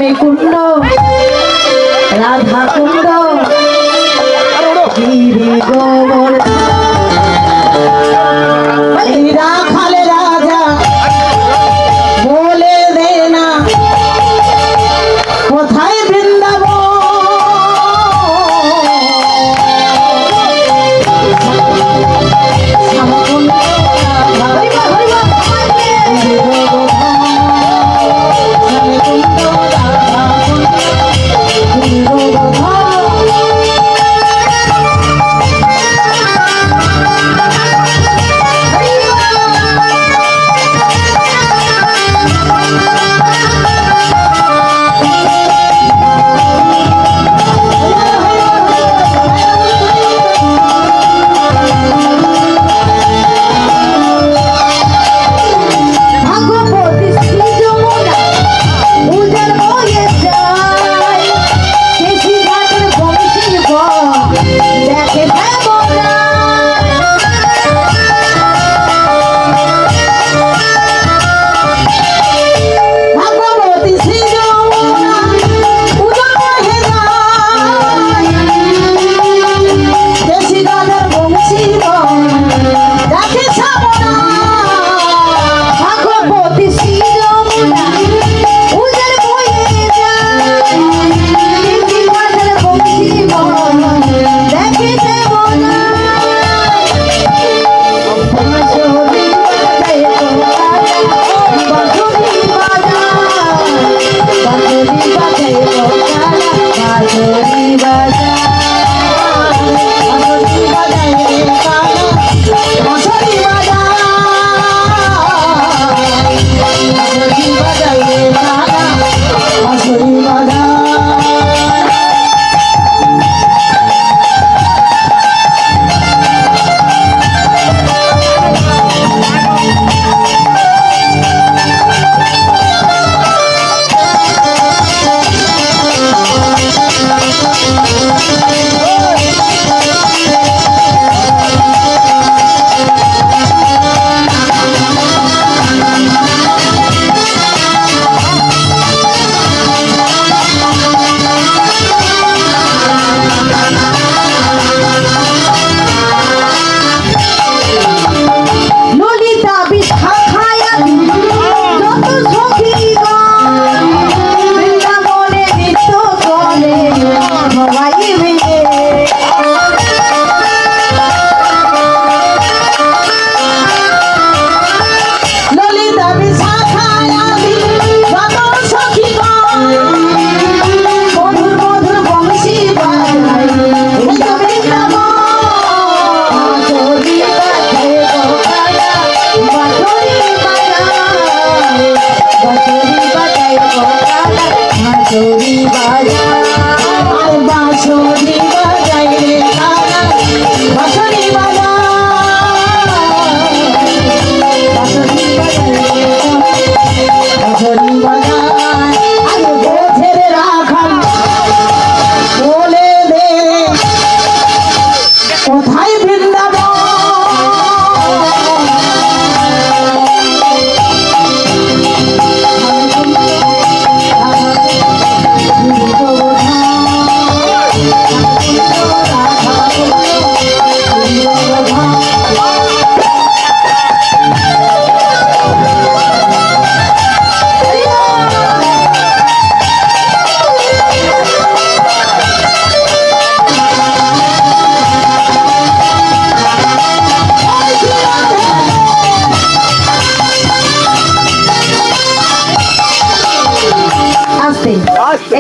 রানী কুণ্ড রাধা কুণ্ড গিরি গোবর্ধন রাখালে রাজা বলে দে না কোথায় বৃন্দাবন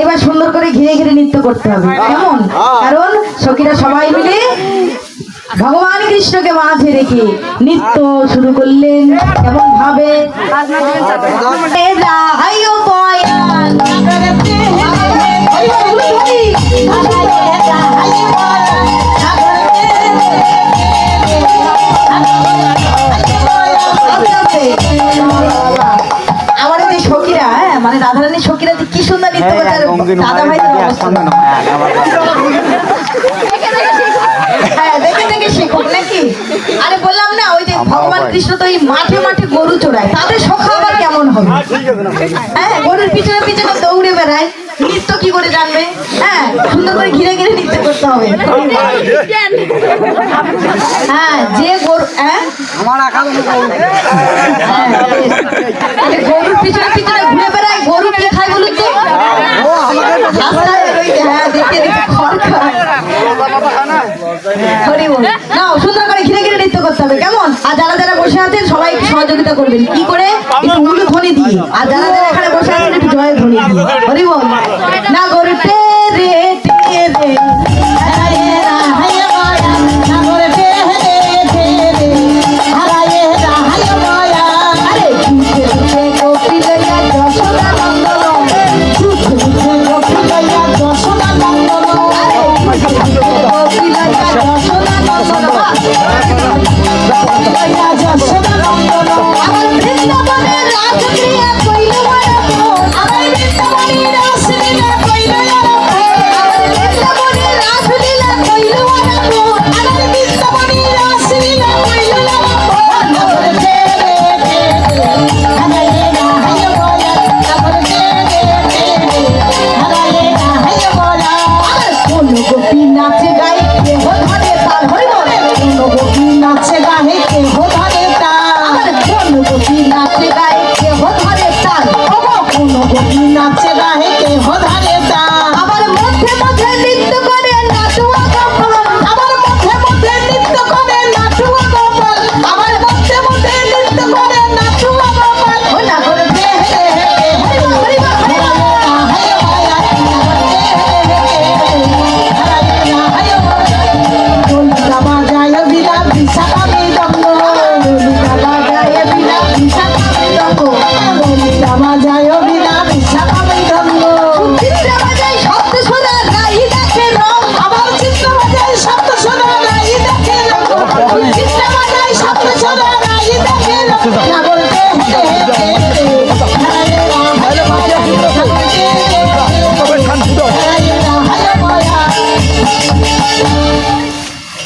এবার সুন্দর করে ঘিরে ঘিরে নৃত্য করতে হবে, কেমন? কারণ সখীরা সবাই মিলে ভগবান কৃষ্ণকে মাঝে রেখে নৃত্য শুরু করলেন। কেমন ভাবে আমার যে সখীরা, মানে রাধারানীর সখীরা কি সুন্দর নৃত্য করছে। দাদা ভাই দেখে দেখে শিখুক নাকি? আরে বললাম না, ওই যে ভগবান কৃষ্ণ তো এই মাঠে মাঠে গরু চড়ায়, তাদের সখা আবার কেমন হবে? হ্যাঁ, গরুর পিছনে পিছনে দৌড়ে বেড়ায়। বেড়ায়, নৃত্য কি করে জানবে? হ্যাঁ, সুন্দর করে ঘিরে ঘিরে নৃত্য করতে হবে। হ্যাঁ, যে গরু গরুর পিছনে পিছনে ঘুরে বেড়ায়, গরু কি খায় বলুন তো? রাস্তায় হ্যাঁ, দেখে দেখে খড় খায়। হরি বল। নাও, সুন্দর করে ঘিরে ঘিরে নৃত্য করতে হবে, কেমন? আর যারা যারা বসে আছেন সবাই একটু সহযোগিতা করবেন, কি করে? একটু উলু ধ্বনি দিয়ে। আর যারা যারা এখানে বসে আছেন একটু জয় ধ্বনি দিয়ে। হরি বল। না গরু টে রে টে রে আরে কপিলয়া যশোদা নন্দন কপিলয়া যশোদা নন্দন আমার বৃন্দাবনের রাজপ্রিয়া কইল আমার বৃন্দাবনের রাসলীলা কইল আমার বৃন্দাবনের রাসলীলা কইল আমার বৃন্দাবনের রাসলীলা কইল কোন গোপী নাচে গাই কেহ ধরে তার হরি বলে কোন গোপী নাচে গাহে কেহ ধরে তার কোন গোপী নাচে গায়ে কেহ ধরে তার কোন গোপী নাচে গাহে কেহ ধরে তার আবার মধ্যে মধ্যে নৃত্য করে নাচুয়া গোপাল আবার মধ্যে মধ্যে নৃত্য করে নাচুয়া গোপাল আবার মধ্যে মধ্যে নৃত্য করে নাচুয়া গোপাল ও না করে দে হরি বল হরি বল ললিতা বাজায় বিনা বিশাখা মৃদঙ্গ ললিতা বাজায় বিনা বিশাখা মৃদঙ্গ ললিতা বাজায় বিনা বিশাখা মৃদঙ্গ চিত্র বাজায় শব্দ শোনা গাই দেখে রং আবার চিত্র বাজায় শব্দ শোনা গাই দেখে রং চিত্র বাজায় শব্দ শোনা গাই দেখে রং না বলতে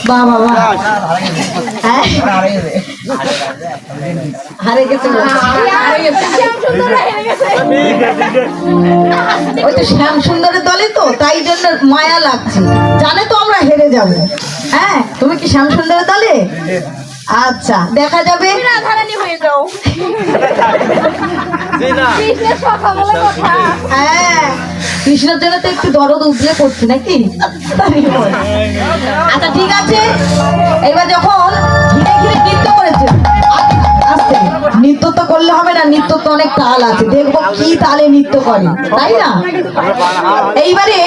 বাহ বাহ বাহ হারে গেছে ওই তো শ্যাম সুন্দরের দলে তো তাই জন্য মায়া লাগছে জানে তো আমরা হেরে যাব হ্যাঁ তুমি কি শ্যাম সুন্দরের দলে আচ্ছা দেখা যাবে রাধারানী হয়ে যাও কৃষ্ণের সখা বলে কথা হ্যাঁ কৃষ্ণের জন্য তো একটু দরদ উঠলে পড়ছে নাকি আচ্ছা ঠিক আছে এবার যখন ঘিরে ঘিরে নৃত্য করেছে আস্তে নৃত্য তো করলে হবে না নৃত্য তো অনেক তাল আছে দেখবো কি তালে নৃত্য করে তাই না এইবারে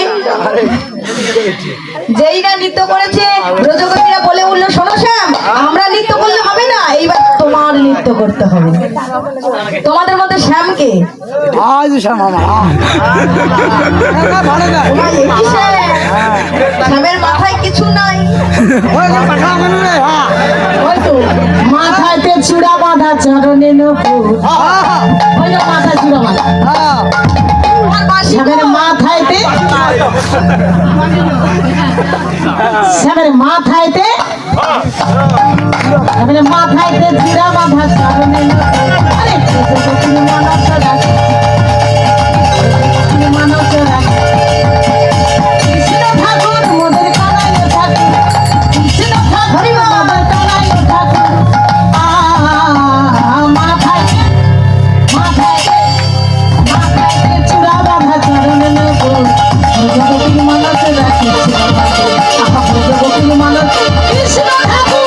যেই না নৃত্য করেছে ব্রজগোপীরা বলে উঠলো শোনো শ্যাম আমরা নৃত্য করলে হবে না এইবার তোমার নৃত্য করতে হবে তোমাদের মধ্যে শ্যামকে শ্যামের মাথায় কিছু নাই মাথায় চূড়া বাঁধা চরণে নপুর মাথা চূড়া বাঁধা শ্যামের মাথায়তে শ্যামের মাথায়তে মাথায়তে চূড়া বাঁধা চরণে নপুর মানস রাখে মানস রাখে কৃষ্ণ ঠাকুর মোদের কানায় ঠাকুর কৃষ্ণ ঠাকুর মোদের কানায় ঠাকুর মাথায়তে মাথায়তে মাথায়তে চূড়া বাঁধা চরণে নপুর জগতির মানস রাখে জগতির মানস কৃষ্ণ ঠাকুর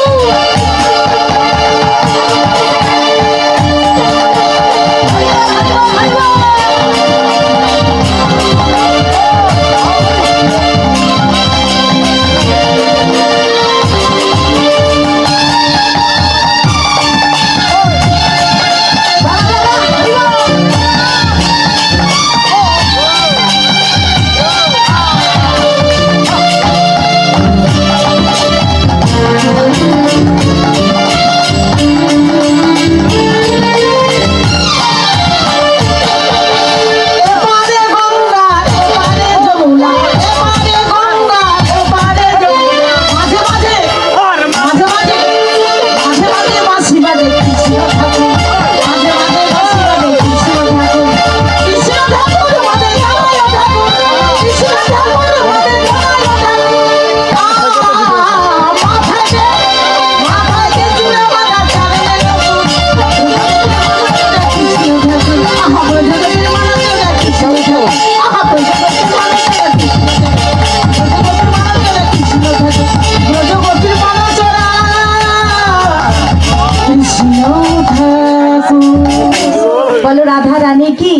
বলো রাধা রানী কি,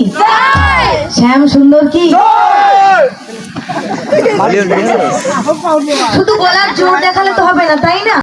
শ্যাম সুন্দর কি। শুধু গলার জোর দেখালে তো হবে না, তাই না?